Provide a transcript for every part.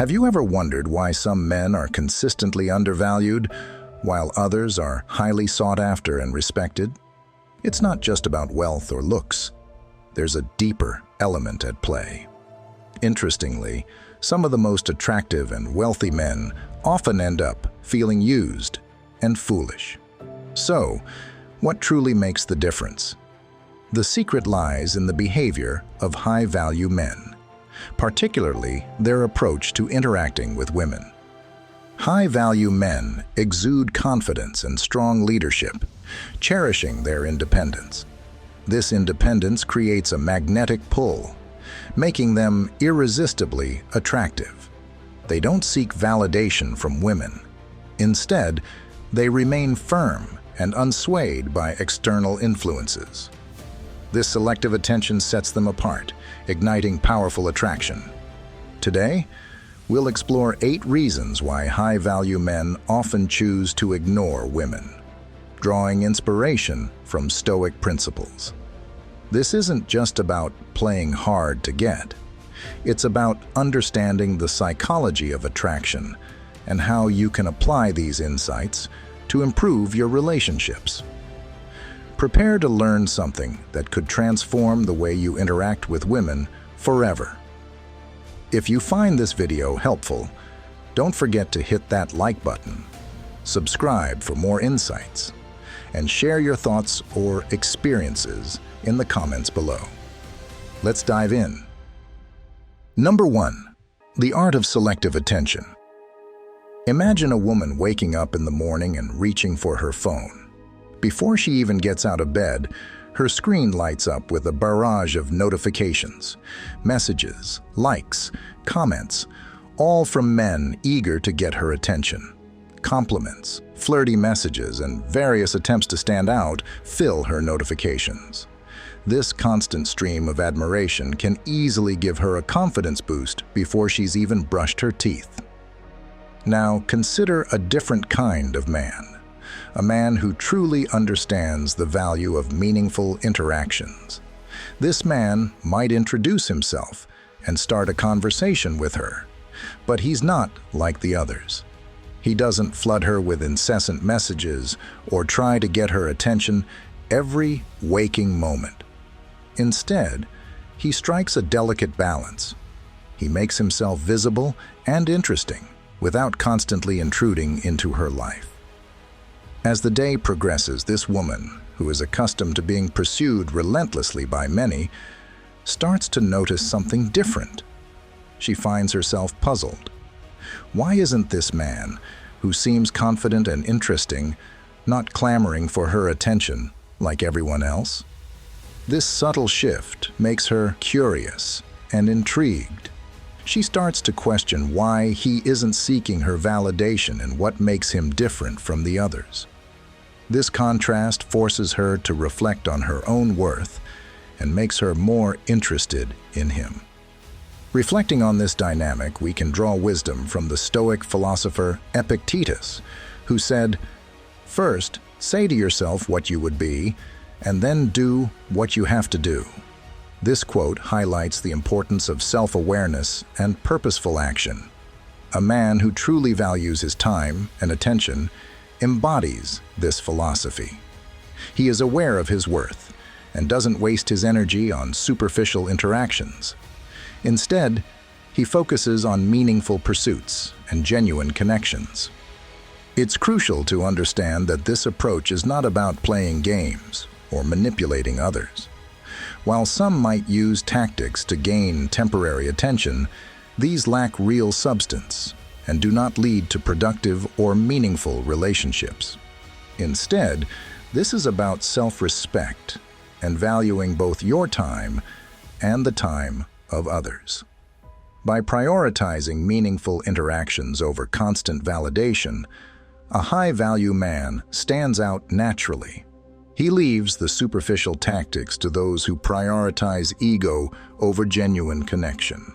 Have you ever wondered why some men are consistently undervalued, while others are highly sought after and respected? It's not just about wealth or looks. There's a deeper element at play. Interestingly, some of the most attractive and wealthy men often end up feeling used and foolish. So, what truly makes the difference? The secret lies in the behavior of high-value men, particularly their approach to interacting with women. High-value men exude confidence and strong leadership, cherishing their independence. This independence creates a magnetic pull, making them irresistibly attractive. They don't seek validation from women. Instead, they remain firm and unswayed by external influences. This selective attention sets them apart, igniting powerful attraction. Today, we'll explore 8 reasons why high-value men often choose to ignore women, drawing inspiration from Stoic principles. This isn't just about playing hard to get. It's about understanding the psychology of attraction and how you can apply these insights to improve your relationships. Prepare to learn something that could transform the way you interact with women forever. If you find this video helpful, don't forget to hit that like button, subscribe for more insights, and share your thoughts or experiences in the comments below. Let's dive in. Number 1. The art of selective attention. Imagine a woman waking up in the morning and reaching for her phone. Before she even gets out of bed, her screen lights up with a barrage of notifications, messages, likes, comments, all from men eager to get her attention. Compliments, flirty messages, and various attempts to stand out fill her notifications. This constant stream of admiration can easily give her a confidence boost before she's even brushed her teeth. Now, consider a different kind of man. A man who truly understands the value of meaningful interactions. This man might introduce himself and start a conversation with her, but he's not like the others. He doesn't flood her with incessant messages or try to get her attention every waking moment. Instead, he strikes a delicate balance. He makes himself visible and interesting without constantly intruding into her life. As the day progresses, this woman, who is accustomed to being pursued relentlessly by many, starts to notice something different. She finds herself puzzled. Why isn't this man, who seems confident and interesting, not clamoring for her attention like everyone else? This subtle shift makes her curious and intrigued. She starts to question why he isn't seeking her validation and what makes him different from the others. This contrast forces her to reflect on her own worth and makes her more interested in him. Reflecting on this dynamic, we can draw wisdom from the Stoic philosopher Epictetus, who said, "First, say to yourself what you would be, and then do what you have to do." This quote highlights the importance of self-awareness and purposeful action. A man who truly values his time and attention embodies this philosophy. He is aware of his worth and doesn't waste his energy on superficial interactions. Instead, he focuses on meaningful pursuits and genuine connections. It's crucial to understand that this approach is not about playing games or manipulating others. While some might use tactics to gain temporary attention, these lack real substance and do not lead to productive or meaningful relationships. Instead, this is about self-respect and valuing both your time and the time of others. By prioritizing meaningful interactions over constant validation, a high-value man stands out naturally. He leaves the superficial tactics to those who prioritize ego over genuine connection.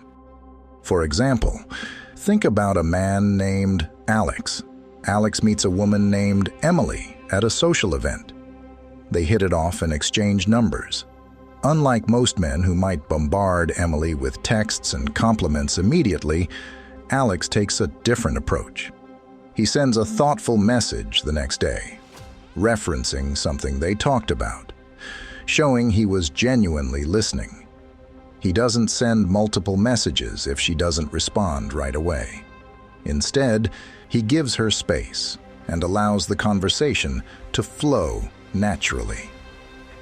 For example, think about a man named Alex. Alex meets a woman named Emily at a social event. They hit it off and exchange numbers. Unlike most men who might bombard Emily with texts and compliments immediately, Alex takes a different approach. He sends a thoughtful message the next day, referencing something they talked about, showing he was genuinely listening. He doesn't send multiple messages if she doesn't respond right away. Instead, he gives her space and allows the conversation to flow naturally.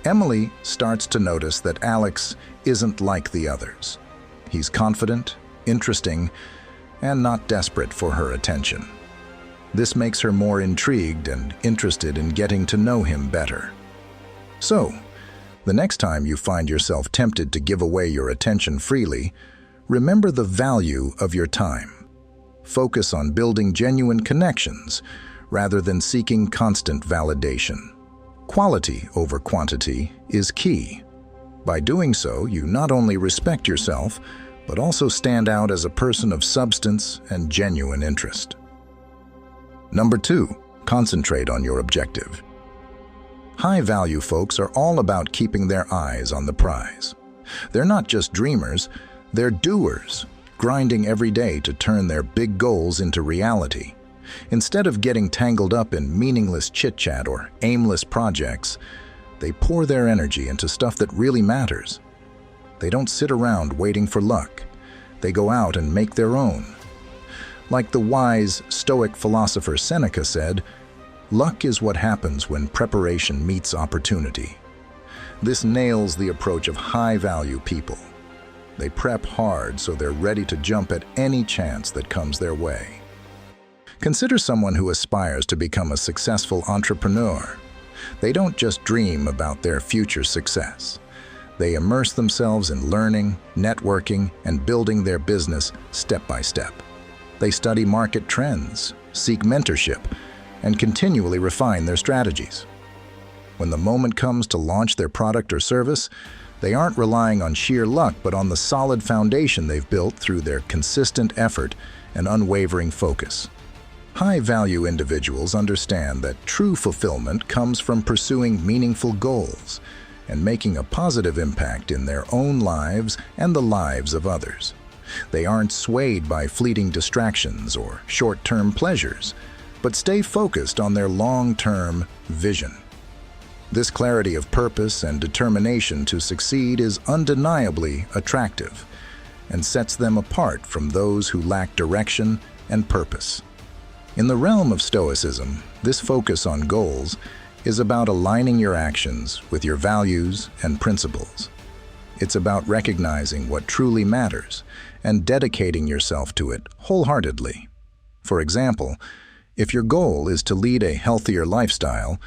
Emily starts to notice that Alex isn't like the others. He's confident, interesting, and not desperate for her attention. This makes her more intrigued and interested in getting to know him better. So, the next time you find yourself tempted to give away your attention freely, remember the value of your time. Focus on building genuine connections rather than seeking constant validation. Quality over quantity is key. By doing so, you not only respect yourself, but also stand out as a person of substance and genuine interest. Number 2, concentrate on your objective. High-value folks are all about keeping their eyes on the prize. They're not just dreamers, they're doers, grinding every day to turn their big goals into reality. Instead of getting tangled up in meaningless chit-chat or aimless projects, they pour their energy into stuff that really matters. They don't sit around waiting for luck. They go out and make their own. Like the wise Stoic philosopher Seneca said, "Luck is what happens when preparation meets opportunity." This nails the approach of high-value people. They prep hard so they're ready to jump at any chance that comes their way. Consider someone who aspires to become a successful entrepreneur. They don't just dream about their future success. They immerse themselves in learning, networking, and building their business step by step. They study market trends, seek mentorship, and continually refine their strategies. When the moment comes to launch their product or service, they aren't relying on sheer luck but on the solid foundation they've built through their consistent effort and unwavering focus. High-value individuals understand that true fulfillment comes from pursuing meaningful goals and making a positive impact in their own lives and the lives of others. They aren't swayed by fleeting distractions or short-term pleasures, but stay focused on their long-term vision. This clarity of purpose and determination to succeed is undeniably attractive and sets them apart from those who lack direction and purpose. In the realm of Stoicism, this focus on goals is about aligning your actions with your values and principles. It's about recognizing what truly matters and dedicating yourself to it wholeheartedly. For example, if your goal is to lead a healthier lifestyle,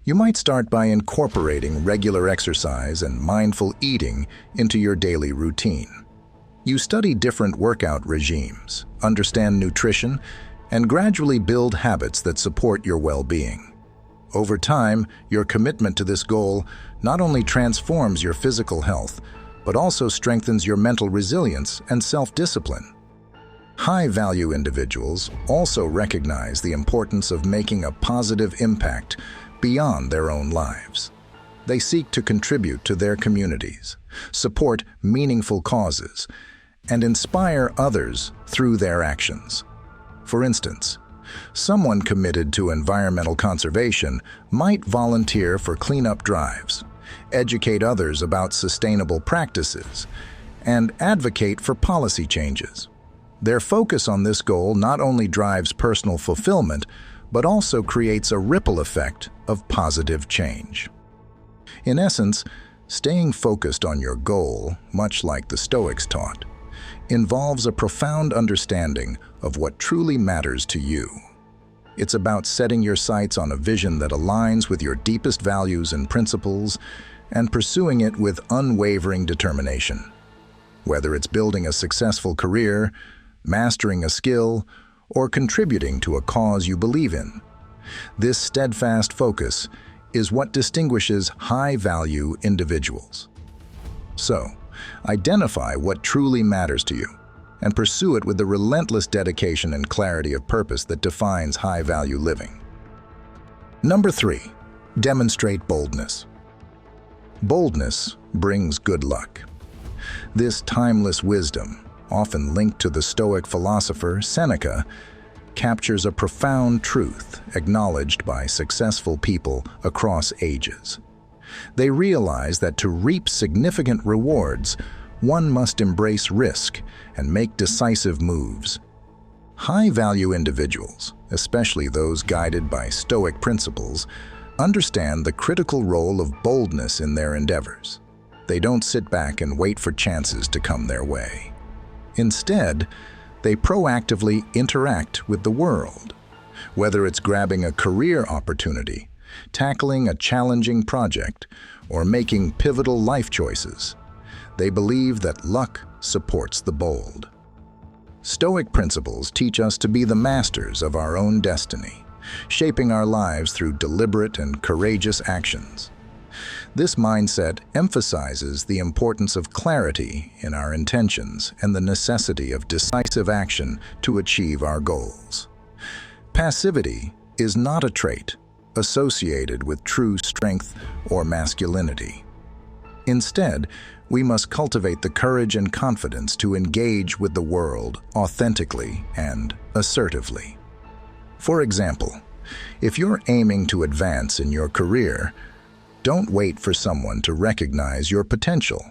you might start by incorporating regular exercise and mindful eating into your daily routine. You study different workout regimes, understand nutrition, and gradually build habits that support your well-being. Over time, your commitment to this goal not only transforms your physical health, but also strengthens your mental resilience and self-discipline. High-value individuals also recognize the importance of making a positive impact beyond their own lives. They seek to contribute to their communities, support meaningful causes, and inspire others through their actions. For instance, someone committed to environmental conservation might volunteer for cleanup drives, educate others about sustainable practices, and advocate for policy changes. Their focus on this goal not only drives personal fulfillment, but also creates a ripple effect of positive change. In essence, staying focused on your goal, much like the Stoics taught, involves a profound understanding of what truly matters to you. It's about setting your sights on a vision that aligns with your deepest values and principles and pursuing it with unwavering determination. Whether it's building a successful career, mastering a skill, or contributing to a cause you believe in, this steadfast focus is what distinguishes high-value individuals. So, identify what truly matters to you and pursue it with the relentless dedication and clarity of purpose that defines high-value living. Number 3, demonstrate boldness. Boldness brings good luck. This timeless wisdom, often linked to the Stoic philosopher Seneca, captures a profound truth acknowledged by successful people across ages. They realize that to reap significant rewards, one must embrace risk and make decisive moves. High-value individuals, especially those guided by Stoic principles, understand the critical role of boldness in their endeavors. They don't sit back and wait for chances to come their way. Instead, they proactively interact with the world. Whether it's grabbing a career opportunity, tackling a challenging project, or making pivotal life choices, they believe that luck supports the bold. Stoic principles teach us to be the masters of our own destiny, shaping our lives through deliberate and courageous actions. This mindset emphasizes the importance of clarity in our intentions and the necessity of decisive action to achieve our goals. Passivity is not a trait associated with true strength or masculinity. Instead, we must cultivate the courage and confidence to engage with the world authentically and assertively. For example, if you're aiming to advance in your career, don't wait for someone to recognize your potential.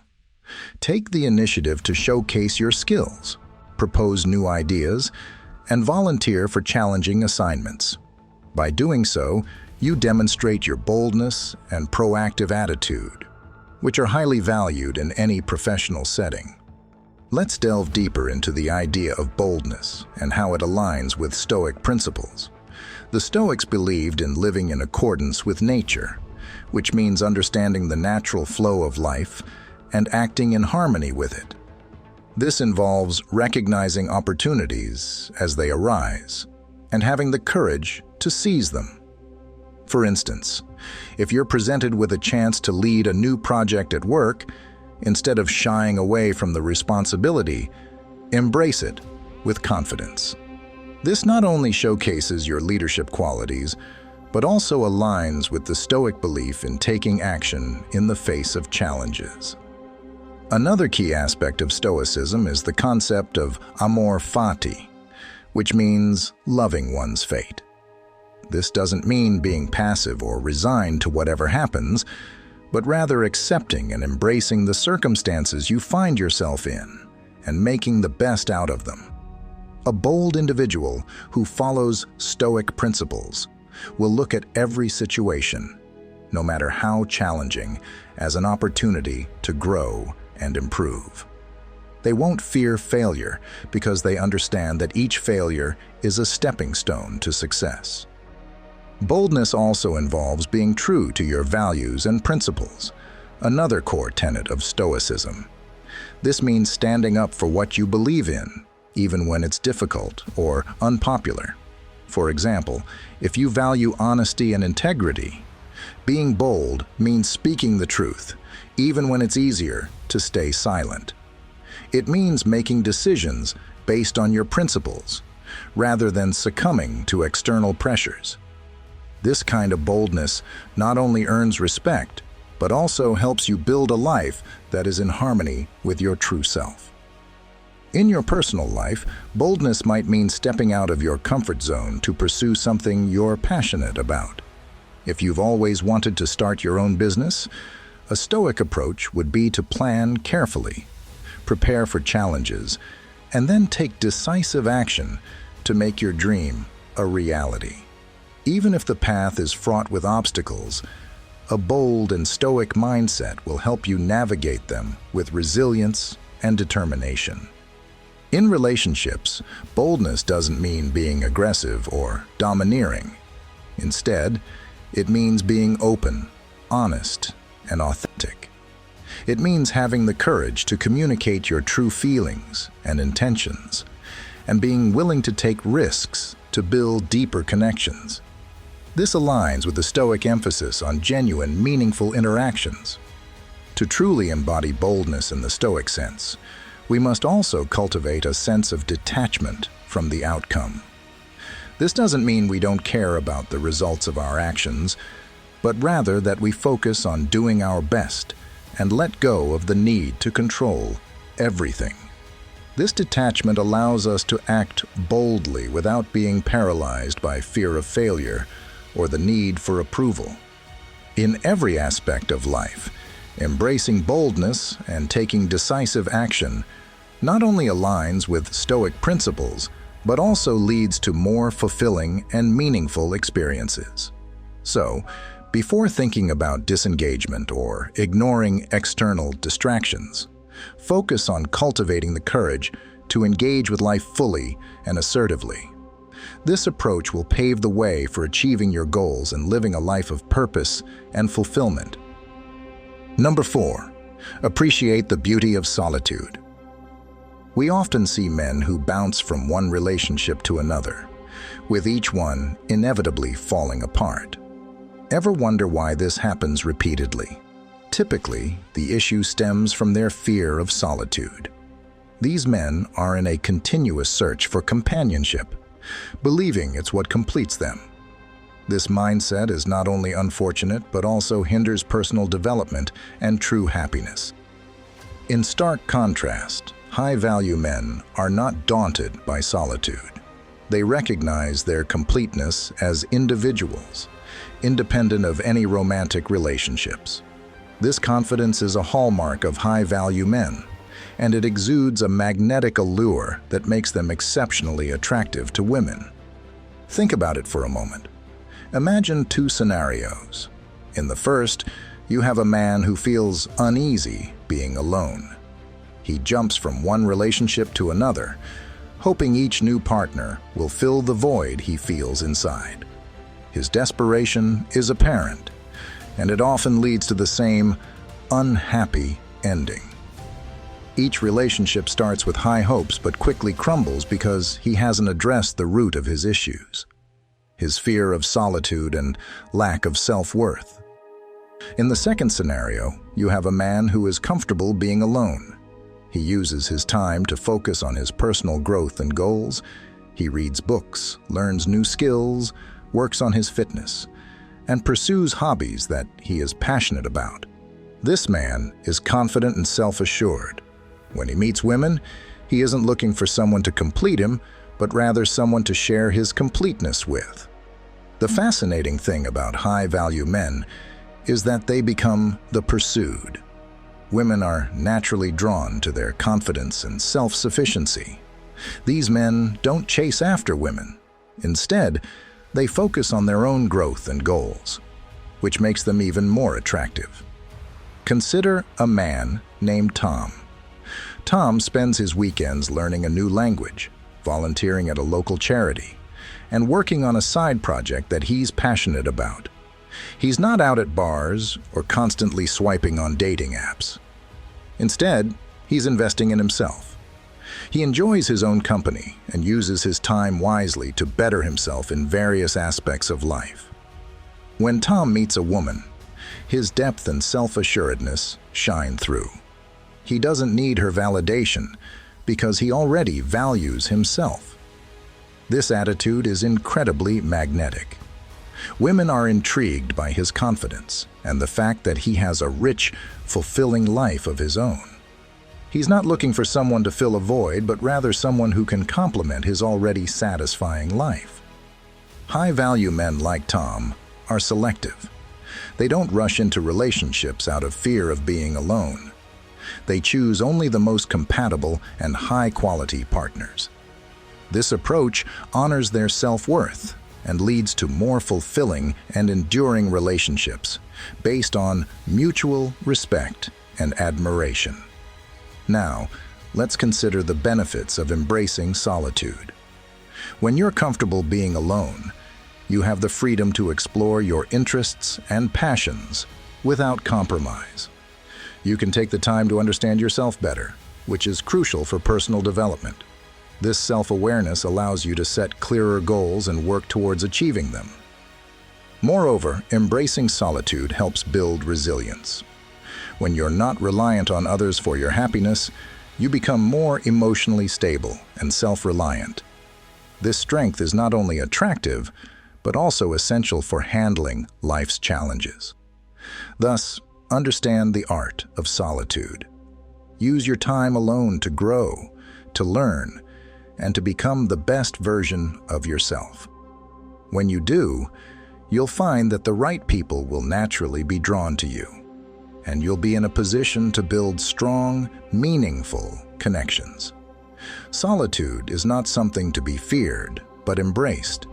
Take the initiative to showcase your skills, propose new ideas, and volunteer for challenging assignments. By doing so, you demonstrate your boldness and proactive attitude, which are highly valued in any professional setting. Let's delve deeper into the idea of boldness and how it aligns with Stoic principles. The Stoics believed in living in accordance with nature, which means understanding the natural flow of life and acting in harmony with it. This involves recognizing opportunities as they arise and having the courage to seize them. For instance, if you're presented with a chance to lead a new project at work, instead of shying away from the responsibility, embrace it with confidence. This not only showcases your leadership qualities, but also aligns with the Stoic belief in taking action in the face of challenges. Another key aspect of Stoicism is the concept of amor fati, which means loving one's fate. This doesn't mean being passive or resigned to whatever happens, but rather accepting and embracing the circumstances you find yourself in and making the best out of them. A bold individual who follows Stoic principles will look at every situation, no matter how challenging, as an opportunity to grow and improve. They won't fear failure because they understand that each failure is a stepping stone to success. Boldness also involves being true to your values and principles, another core tenet of Stoicism. This means standing up for what you believe in, even when it's difficult or unpopular. For example, if you value honesty and integrity, being bold means speaking the truth, even when it's easier to stay silent. It means making decisions based on your principles, rather than succumbing to external pressures. This kind of boldness not only earns respect, but also helps you build a life that is in harmony with your true self. In your personal life, boldness might mean stepping out of your comfort zone to pursue something you're passionate about. If you've always wanted to start your own business, a Stoic approach would be to plan carefully, prepare for challenges, and then take decisive action to make your dream a reality. Even if the path is fraught with obstacles, a bold and Stoic mindset will help you navigate them with resilience and determination. In relationships, boldness doesn't mean being aggressive or domineering. Instead, it means being open, honest, and authentic. It means having the courage to communicate your true feelings and intentions, and being willing to take risks to build deeper connections. This aligns with the Stoic emphasis on genuine, meaningful interactions. To truly embody boldness in the Stoic sense, we must also cultivate a sense of detachment from the outcome. This doesn't mean we don't care about the results of our actions, but rather that we focus on doing our best and let go of the need to control everything. This detachment allows us to act boldly without being paralyzed by fear of failure or the need for approval. In every aspect of life, embracing boldness and taking decisive action not only aligns with Stoic principles, but also leads to more fulfilling and meaningful experiences. So, before thinking about disengagement or ignoring external distractions, focus on cultivating the courage to engage with life fully and assertively. This approach will pave the way for achieving your goals and living a life of purpose and fulfillment. Number 4, appreciate the beauty of solitude. We often see men who bounce from one relationship to another, with each one inevitably falling apart. Ever wonder why this happens repeatedly? Typically, the issue stems from their fear of solitude. These men are in a continuous search for companionship, believing it's what completes them. This mindset is not only unfortunate, but also hinders personal development and true happiness. In stark contrast, high-value men are not daunted by solitude. They recognize their completeness as individuals, independent of any romantic relationships. This confidence is a hallmark of high-value men, and it exudes a magnetic allure that makes them exceptionally attractive to women. Think about it for a moment. Imagine 2 scenarios. In the first, you have a man who feels uneasy being alone. He jumps from one relationship to another, hoping each new partner will fill the void he feels inside. His desperation is apparent, and it often leads to the same unhappy ending. Each relationship starts with high hopes but quickly crumbles because he hasn't addressed the root of his issues: his fear of solitude and lack of self-worth. In the second scenario, you have a man who is comfortable being alone. He uses his time to focus on his personal growth and goals. He reads books, learns new skills, works on his fitness, and pursues hobbies that he is passionate about. This man is confident and self-assured. When he meets women, he isn't looking for someone to complete him, but rather someone to share his completeness with. The fascinating thing about high-value men is that they become the pursued. Women are naturally drawn to their confidence and self-sufficiency. These men don't chase after women. Instead, they focus on their own growth and goals, which makes them even more attractive. Consider a man named Tom. Tom spends his weekends learning a new language, volunteering at a local charity, and working on a side project that he's passionate about. He's not out at bars or constantly swiping on dating apps. Instead, he's investing in himself. He enjoys his own company and uses his time wisely to better himself in various aspects of life. When Tom meets a woman, his depth and self-assuredness shine through. He doesn't need her validation because he already values himself. This attitude is incredibly magnetic. Women are intrigued by his confidence and the fact that he has a rich, fulfilling life of his own. He's not looking for someone to fill a void, but rather someone who can complement his already satisfying life. High-value men like Tom are selective. They don't rush into relationships out of fear of being alone. They choose only the most compatible and high-quality partners. This approach honors their self-worth and leads to more fulfilling and enduring relationships based on mutual respect and admiration. Now, let's consider the benefits of embracing solitude. When you're comfortable being alone, you have the freedom to explore your interests and passions without compromise. You can take the time to understand yourself better, which is crucial for personal development. This self-awareness allows you to set clearer goals and work towards achieving them. Moreover, embracing solitude helps build resilience. When you're not reliant on others for your happiness, you become more emotionally stable and self-reliant. This strength is not only attractive, but also essential for handling life's challenges. Thus, understand the art of solitude. Use your time alone to grow, to learn, and to become the best version of yourself. When you do, you'll find that the right people will naturally be drawn to you, and you'll be in a position to build strong, meaningful connections. Solitude is not something to be feared, but embraced.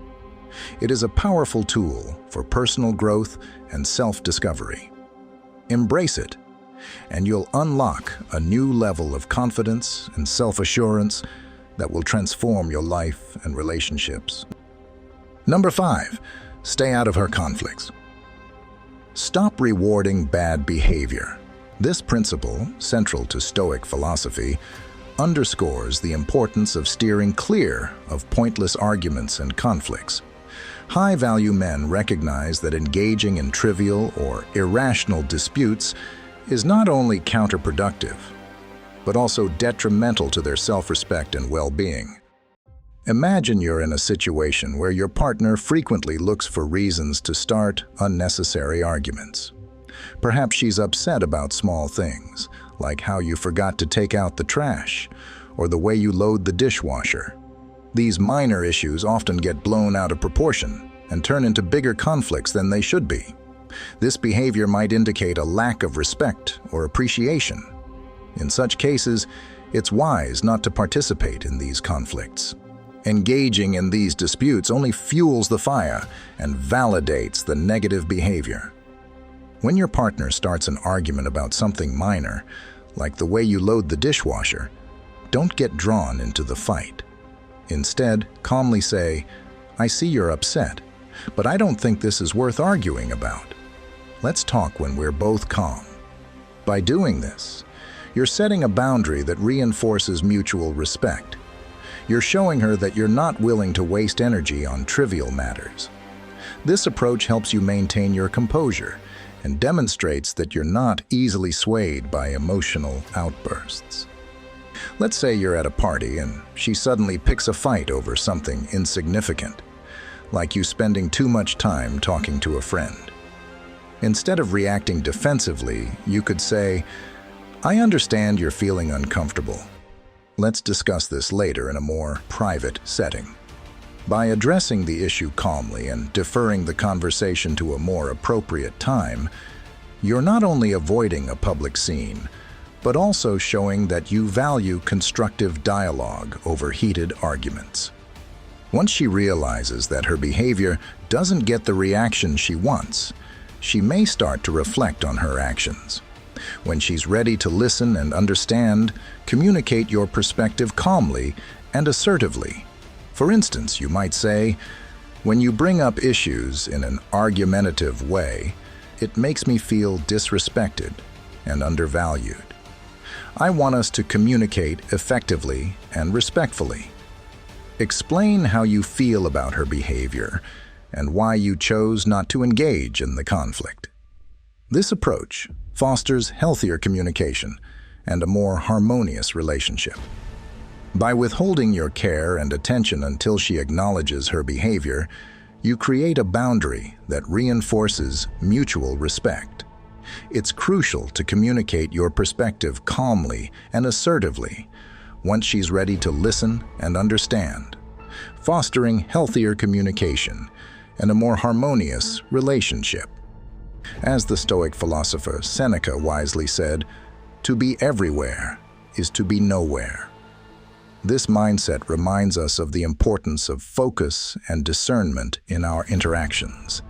It is a powerful tool for personal growth and self-discovery. Embrace it, and you'll unlock a new level of confidence and self-assurance that will transform your life and relationships. Number 5, stay out of her conflicts. Stop rewarding bad behavior. This principle, central to Stoic philosophy, underscores the importance of steering clear of pointless arguments and conflicts. High-value men recognize that engaging in trivial or irrational disputes is not only counterproductive, but also detrimental to their self-respect and well-being. Imagine you're in a situation where your partner frequently looks for reasons to start unnecessary arguments. Perhaps she's upset about small things, like how you forgot to take out the trash, or the way you load the dishwasher. These minor issues often get blown out of proportion and turn into bigger conflicts than they should be. This behavior might indicate a lack of respect or appreciation. In such cases, it's wise not to participate in these conflicts. Engaging in these disputes only fuels the fire and validates the negative behavior. When your partner starts an argument about something minor, like the way you load the dishwasher, don't get drawn into the fight. Instead, calmly say, "I see you're upset, but I don't think this is worth arguing about. Let's talk when we're both calm." By doing this, you're setting a boundary that reinforces mutual respect. You're showing her that you're not willing to waste energy on trivial matters. This approach helps you maintain your composure and demonstrates that you're not easily swayed by emotional outbursts. Let's say you're at a party and she suddenly picks a fight over something insignificant, like you spending too much time talking to a friend. Instead of reacting defensively, you could say, "I understand you're feeling uncomfortable. Let's discuss this later in a more private setting." By addressing the issue calmly and deferring the conversation to a more appropriate time, you're not only avoiding a public scene, but also showing that you value constructive dialogue over heated arguments. Once she realizes that her behavior doesn't get the reaction she wants, she may start to reflect on her actions. When she's ready to listen and understand, communicate your perspective calmly and assertively. For instance, you might say, "When you bring up issues in an argumentative way, it makes me feel disrespected and undervalued. I want us to communicate effectively and respectfully." Explain how you feel about her behavior and why you chose not to engage in the conflict. This approach fosters healthier communication and a more harmonious relationship. By withholding your care and attention until she acknowledges her behavior, you create a boundary that reinforces mutual respect. It's crucial to communicate your perspective calmly and assertively once she's ready to listen and understand, fostering healthier communication and a more harmonious relationship. As the Stoic philosopher Seneca wisely said, "To be everywhere is to be nowhere." This mindset reminds us of the importance of focus and discernment in our interactions,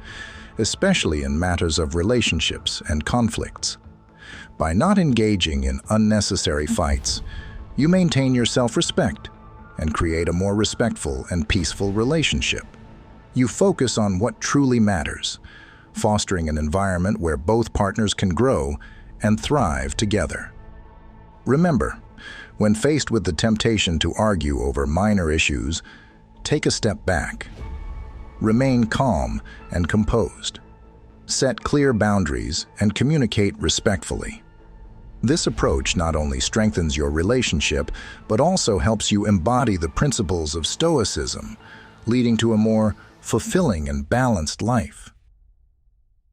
especially in matters of relationships and conflicts. By not engaging in unnecessary fights, you maintain your self-respect and create a more respectful and peaceful relationship. You focus on what truly matters, fostering an environment where both partners can grow and thrive together. Remember, when faced with the temptation to argue over minor issues, take a step back. Remain calm and composed. Set clear boundaries and communicate respectfully. This approach not only strengthens your relationship, but also helps you embody the principles of Stoicism, leading to a more fulfilling and balanced life.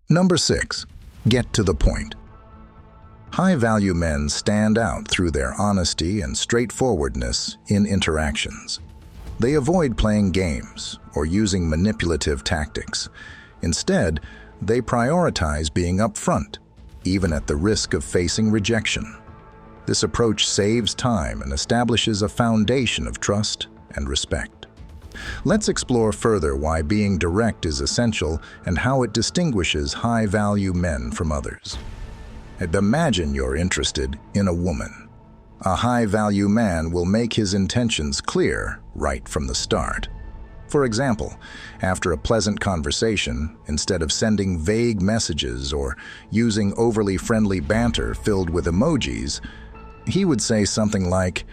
Number 6, get to the point. High-value men stand out through their honesty and straightforwardness in interactions. They avoid playing games or using manipulative tactics. Instead, they prioritize being upfront, even at the risk of facing rejection. This approach saves time and establishes a foundation of trust and respect. Let's explore further why being direct is essential and how it distinguishes high-value men from others. Imagine you're interested in a woman. A high-value man will make his intentions clear right from the start. For example, after a pleasant conversation, instead of sending vague messages or using overly friendly banter filled with emojis, he would say something like,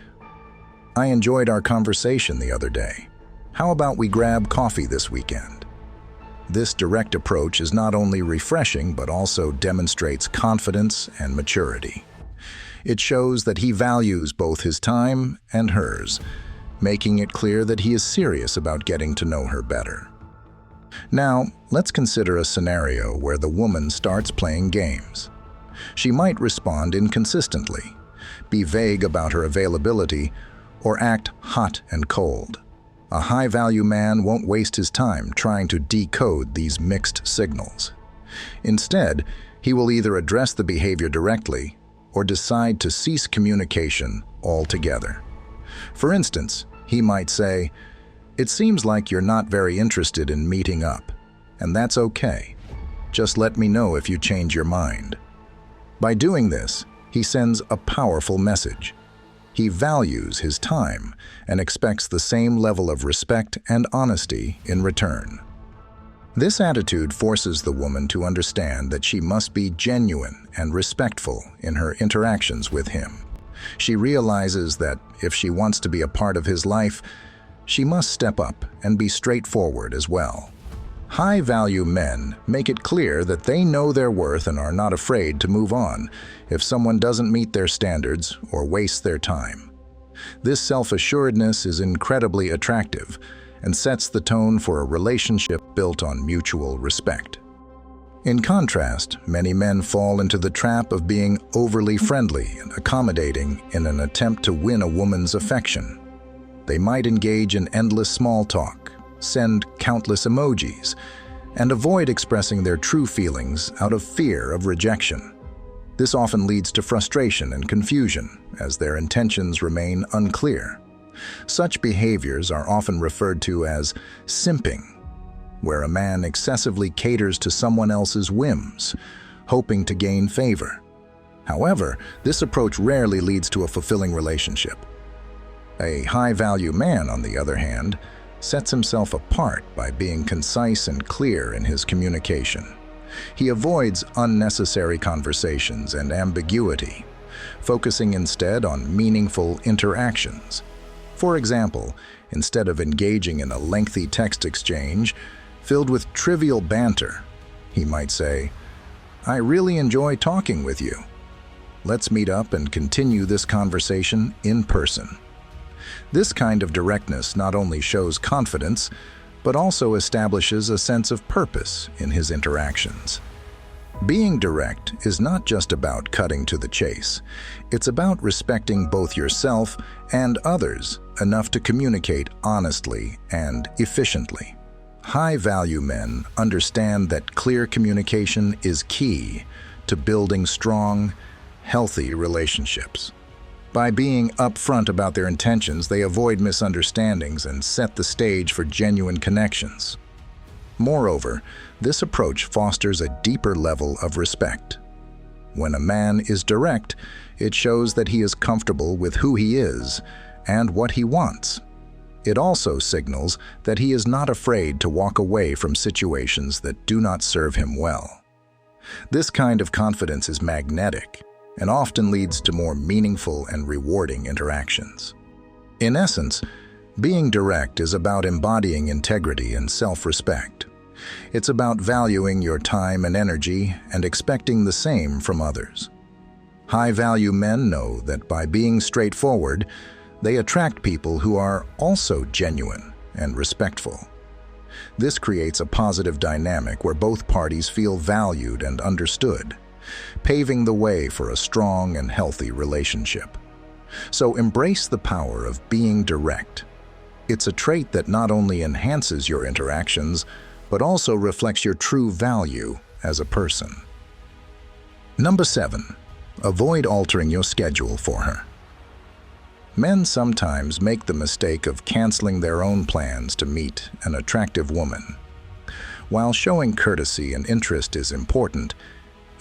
"I enjoyed our conversation the other day. How about we grab coffee this weekend?" This direct approach is not only refreshing but also demonstrates confidence and maturity. It shows that he values both his time and hers, making it clear that he is serious about getting to know her better. Now, let's consider a scenario where the woman starts playing games. She might respond inconsistently, be vague about her availability, or act hot and cold. A high-value man won't waste his time trying to decode these mixed signals. Instead, he will either address the behavior directly or decide to cease communication altogether. For instance, he might say, "It seems like you're not very interested in meeting up, and that's okay. Just let me know if you change your mind." By doing this, he sends a powerful message. He values his time and expects the same level of respect and honesty in return. This attitude forces the woman to understand that she must be genuine and respectful in her interactions with him. She realizes that if she wants to be a part of his life, she must step up and be straightforward as well. High-value men make it clear that they know their worth and are not afraid to move on if someone doesn't meet their standards or wastes their time. This self-assuredness is incredibly attractive and sets the tone for a relationship built on mutual respect. In contrast, many men fall into the trap of being overly friendly and accommodating in an attempt to win a woman's affection. They might engage in endless small talk, send countless emojis, and avoid expressing their true feelings out of fear of rejection. This often leads to frustration and confusion, as their intentions remain unclear. Such behaviors are often referred to as simping, where a man excessively caters to someone else's whims, hoping to gain favor. However, this approach rarely leads to a fulfilling relationship. A high-value man, on the other hand, sets himself apart by being concise and clear in his communication. He avoids unnecessary conversations and ambiguity, focusing instead on meaningful interactions. For example, instead of engaging in a lengthy text exchange filled with trivial banter, he might say, "I really enjoy talking with you. Let's meet up and continue this conversation in person." This kind of directness not only shows confidence, but also establishes a sense of purpose in his interactions. Being direct is not just about cutting to the chase. It's about respecting both yourself and others enough to communicate honestly and efficiently. High-value men understand that clear communication is key to building strong, healthy relationships. By being upfront about their intentions, they avoid misunderstandings and set the stage for genuine connections. Moreover, this approach fosters a deeper level of respect. When a man is direct, it shows that he is comfortable with who he is and what he wants. It also signals that he is not afraid to walk away from situations that do not serve him well. This kind of confidence is magnetic and often leads to more meaningful and rewarding interactions. In essence, being direct is about embodying integrity and self-respect. It's about valuing your time and energy and expecting the same from others. High-value men know that by being straightforward, they attract people who are also genuine and respectful. This creates a positive dynamic where both parties feel valued and understood. paving the way for a strong and healthy relationship. So embrace the power of being direct. It's a trait that not only enhances your interactions, but also reflects your true value as a person. Number 7. Avoid altering your schedule for her. Men sometimes make the mistake of canceling their own plans to meet an attractive woman. While showing courtesy and interest is important,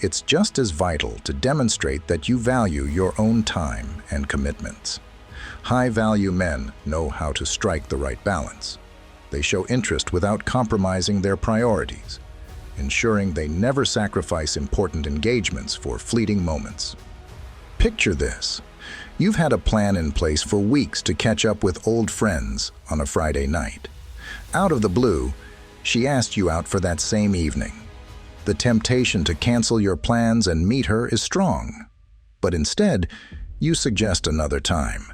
it's just as vital to demonstrate that you value your own time and commitments. High-value men know how to strike the right balance. They show interest without compromising their priorities, ensuring they never sacrifice important engagements for fleeting moments. Picture this. You've had a plan in place for weeks to catch up with old friends on a Friday night. Out of the blue, she asked you out for that same evening. The temptation to cancel your plans and meet her is strong, but instead, you suggest another time.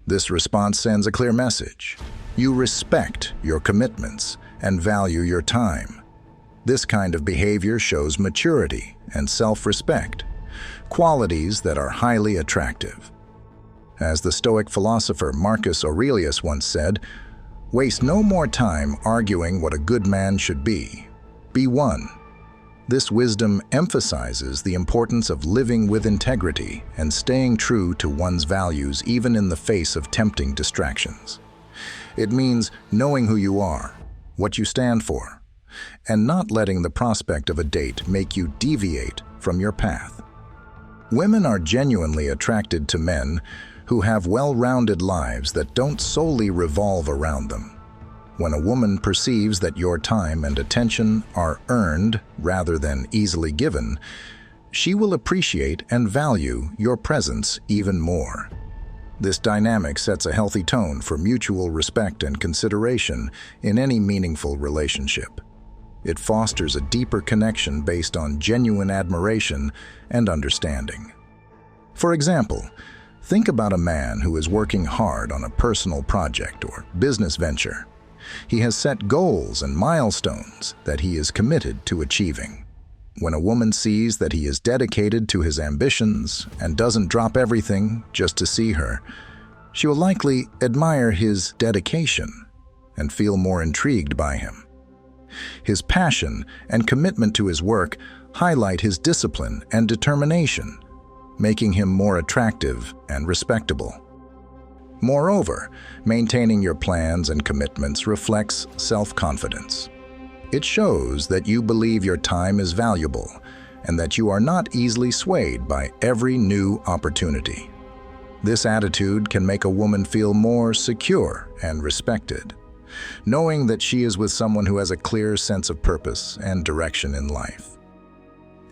This response sends a clear message. You respect your commitments and value your time. This kind of behavior shows maturity and self-respect, qualities that are highly attractive. As the Stoic philosopher Marcus Aurelius once said, "Waste no more time arguing what a good man should be. Be one." This wisdom emphasizes the importance of living with integrity and staying true to one's values even in the face of tempting distractions. It means knowing who you are, what you stand for, and not letting the prospect of a date make you deviate from your path. Women are genuinely attracted to men who have well-rounded lives that don't solely revolve around them. When a woman perceives that your time and attention are earned rather than easily given, she will appreciate and value your presence even more. This dynamic sets a healthy tone for mutual respect and consideration in any meaningful relationship. It fosters a deeper connection based on genuine admiration and understanding. For example, think about a man who is working hard on a personal project or business venture. He has set goals and milestones that he is committed to achieving. When a woman sees that he is dedicated to his ambitions and doesn't drop everything just to see her, she will likely admire his dedication and feel more intrigued by him. His passion and commitment to his work highlight his discipline and determination, making him more attractive and respectable. Moreover, maintaining your plans and commitments reflects self-confidence. It shows that you believe your time is valuable and that you are not easily swayed by every new opportunity. This attitude can make a woman feel more secure and respected, knowing that she is with someone who has a clear sense of purpose and direction in life.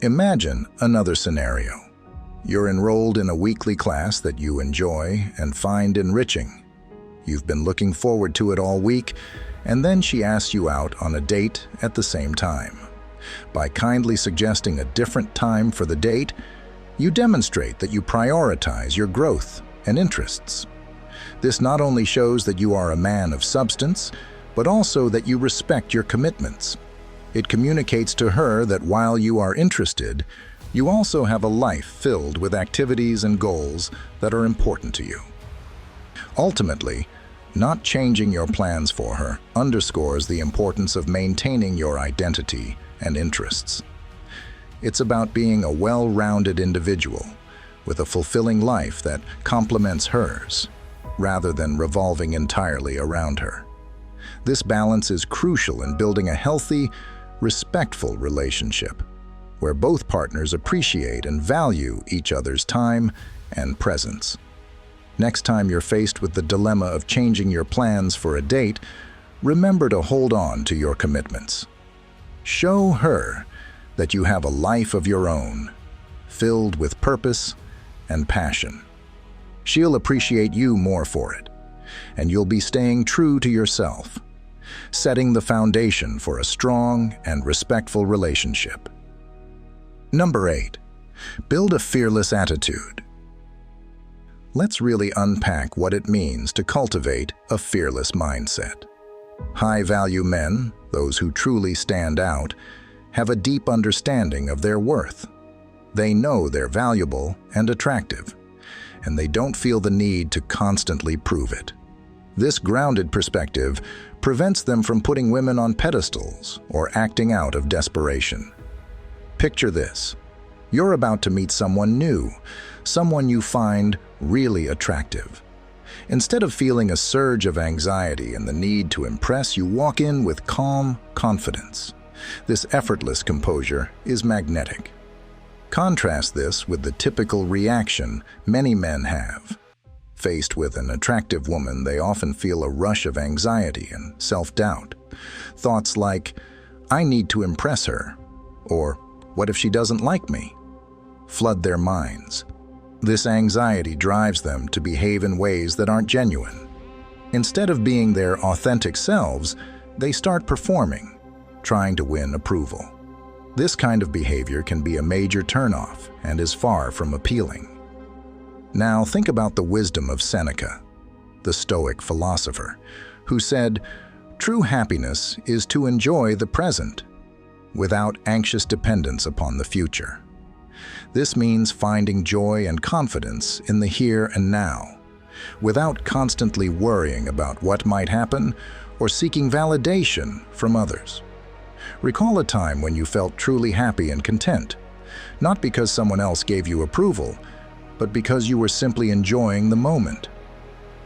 Imagine another scenario. You're enrolled in a weekly class that you enjoy and find enriching. You've been looking forward to it all week, and then she asks you out on a date at the same time. By kindly suggesting a different time for the date, you demonstrate that you prioritize your growth and interests. This not only shows that you are a man of substance, but also that you respect your commitments. It communicates to her that while you are interested, you also have a life filled with activities and goals that are important to you. Ultimately, not changing your plans for her underscores the importance of maintaining your identity and interests. It's about being a well-rounded individual with a fulfilling life that complements hers, rather than revolving entirely around her. This balance is crucial in building a healthy, respectful relationship, where both partners appreciate and value each other's time and presence. Next time you're faced with the dilemma of changing your plans for a date, remember to hold on to your commitments. Show her that you have a life of your own, filled with purpose and passion. She'll appreciate you more for it, and you'll be staying true to yourself, setting the foundation for a strong and respectful relationship. Number 8. Build a fearless attitude. Let's really unpack what it means to cultivate a fearless mindset. High-value men, those who truly stand out, have a deep understanding of their worth. They know they're valuable and attractive, and they don't feel the need to constantly prove it. This grounded perspective prevents them from putting women on pedestals or acting out of desperation. Picture this. You're about to meet someone new, someone you find really attractive. Instead of feeling a surge of anxiety and the need to impress, you walk in with calm confidence. This effortless composure is magnetic. Contrast this with the typical reaction many men have. Faced with an attractive woman, they often feel a rush of anxiety and self-doubt. Thoughts like, "I need to impress her," or "What if she doesn't like me?" flood their minds. This anxiety drives them to behave in ways that aren't genuine. Instead of being their authentic selves, they start performing, trying to win approval. This kind of behavior can be a major turnoff and is far from appealing. Now think about the wisdom of Seneca, the Stoic philosopher, who said, "True happiness is to enjoy the present, without anxious dependence upon the future." This means finding joy and confidence in the here and now, without constantly worrying about what might happen or seeking validation from others. Recall a time when you felt truly happy and content, not because someone else gave you approval, but because you were simply enjoying the moment.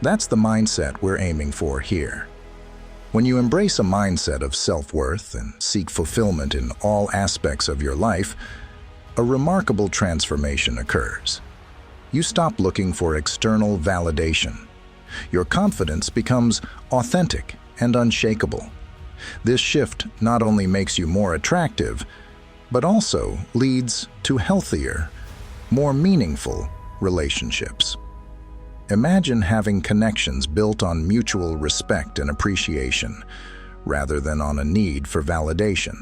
That's the mindset we're aiming for here. When you embrace a mindset of self-worth and seek fulfillment in all aspects of your life, a remarkable transformation occurs. You stop looking for external validation. Your confidence becomes authentic and unshakable. This shift not only makes you more attractive, but also leads to healthier, more meaningful relationships. Imagine having connections built on mutual respect and appreciation, rather than on a need for validation.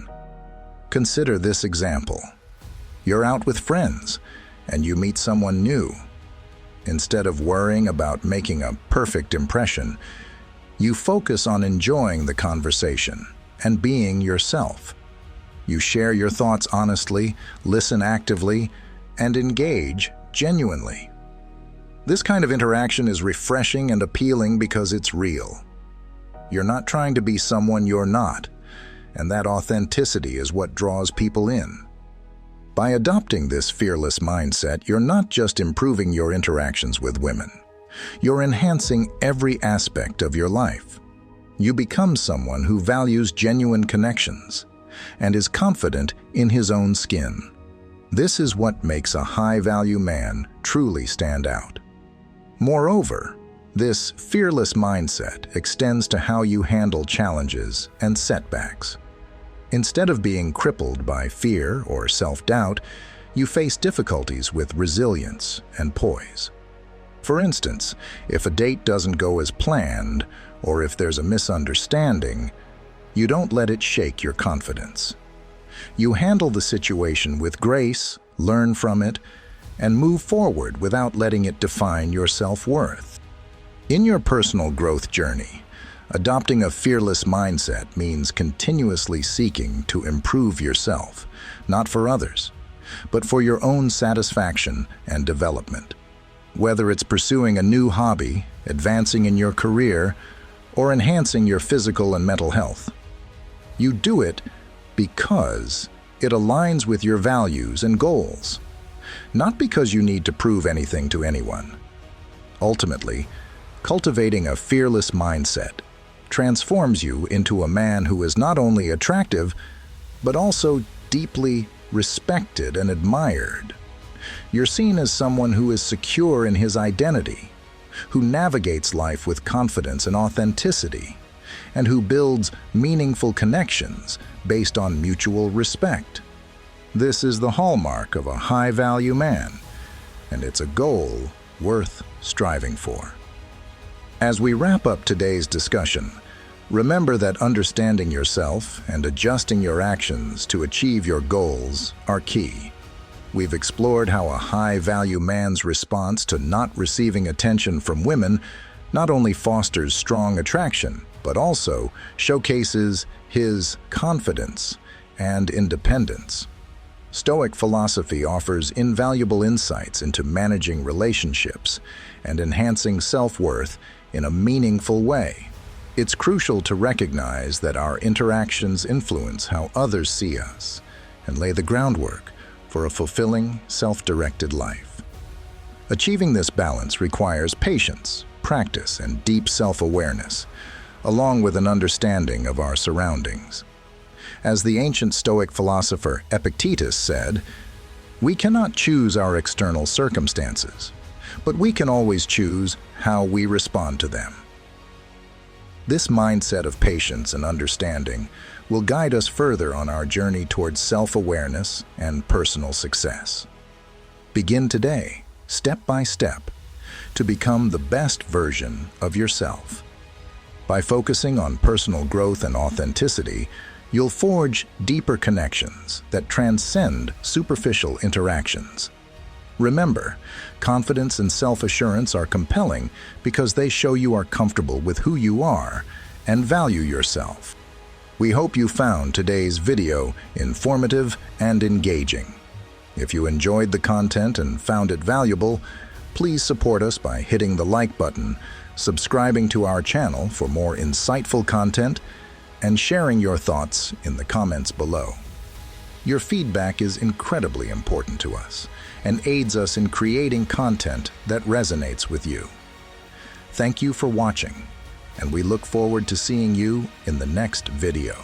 Consider this example. You're out with friends, and you meet someone new. Instead of worrying about making a perfect impression, you focus on enjoying the conversation and being yourself. You share your thoughts honestly, listen actively, and engage genuinely. This kind of interaction is refreshing and appealing because it's real. You're not trying to be someone you're not, and that authenticity is what draws people in. By adopting this fearless mindset, you're not just improving your interactions with women. You're enhancing every aspect of your life. You become someone who values genuine connections and is confident in his own skin. This is what makes a high-value man truly stand out. Moreover, this fearless mindset extends to how you handle challenges and setbacks. Instead of being crippled by fear or self-doubt, you face difficulties with resilience and poise. For instance, if a date doesn't go as planned, or if there's a misunderstanding, you don't let it shake your confidence. You handle the situation with grace, learn from it, and move forward without letting it define your self-worth. In your personal growth journey, adopting a fearless mindset means continuously seeking to improve yourself, not for others, but for your own satisfaction and development. Whether it's pursuing a new hobby, advancing in your career, or enhancing your physical and mental health, you do it because it aligns with your values and goals, not because you need to prove anything to anyone. Ultimately, cultivating a fearless mindset transforms you into a man who is not only attractive, but also deeply respected and admired. You're seen as someone who is secure in his identity, who navigates life with confidence and authenticity, and who builds meaningful connections based on mutual respect. This is the hallmark of a high-value man, and it's a goal worth striving for. As we wrap up today's discussion, remember that understanding yourself and adjusting your actions to achieve your goals are key. We've explored how a high-value man's response to not receiving attention from women not only fosters strong attraction, but also showcases his confidence and independence. Stoic philosophy offers invaluable insights into managing relationships and enhancing self-worth in a meaningful way. It's crucial to recognize that our interactions influence how others see us and lay the groundwork for a fulfilling, self-directed life. Achieving this balance requires patience, practice, and deep self-awareness, along with an understanding of our surroundings. As the ancient Stoic philosopher Epictetus said, "We cannot choose our external circumstances, but we can always choose how we respond to them." This mindset of patience and understanding will guide us further on our journey towards self-awareness and personal success. Begin today, step by step, to become the best version of yourself. By focusing on personal growth and authenticity, you'll forge deeper connections that transcend superficial interactions. Remember, confidence and self-assurance are compelling because they show you are comfortable with who you are and value yourself. We hope you found today's video informative and engaging. If you enjoyed the content and found it valuable, please support us by hitting the like button, subscribing to our channel for more insightful content, and sharing your thoughts in the comments below. Your feedback is incredibly important to us and aids us in creating content that resonates with you. Thank you for watching, and we look forward to seeing you in the next video.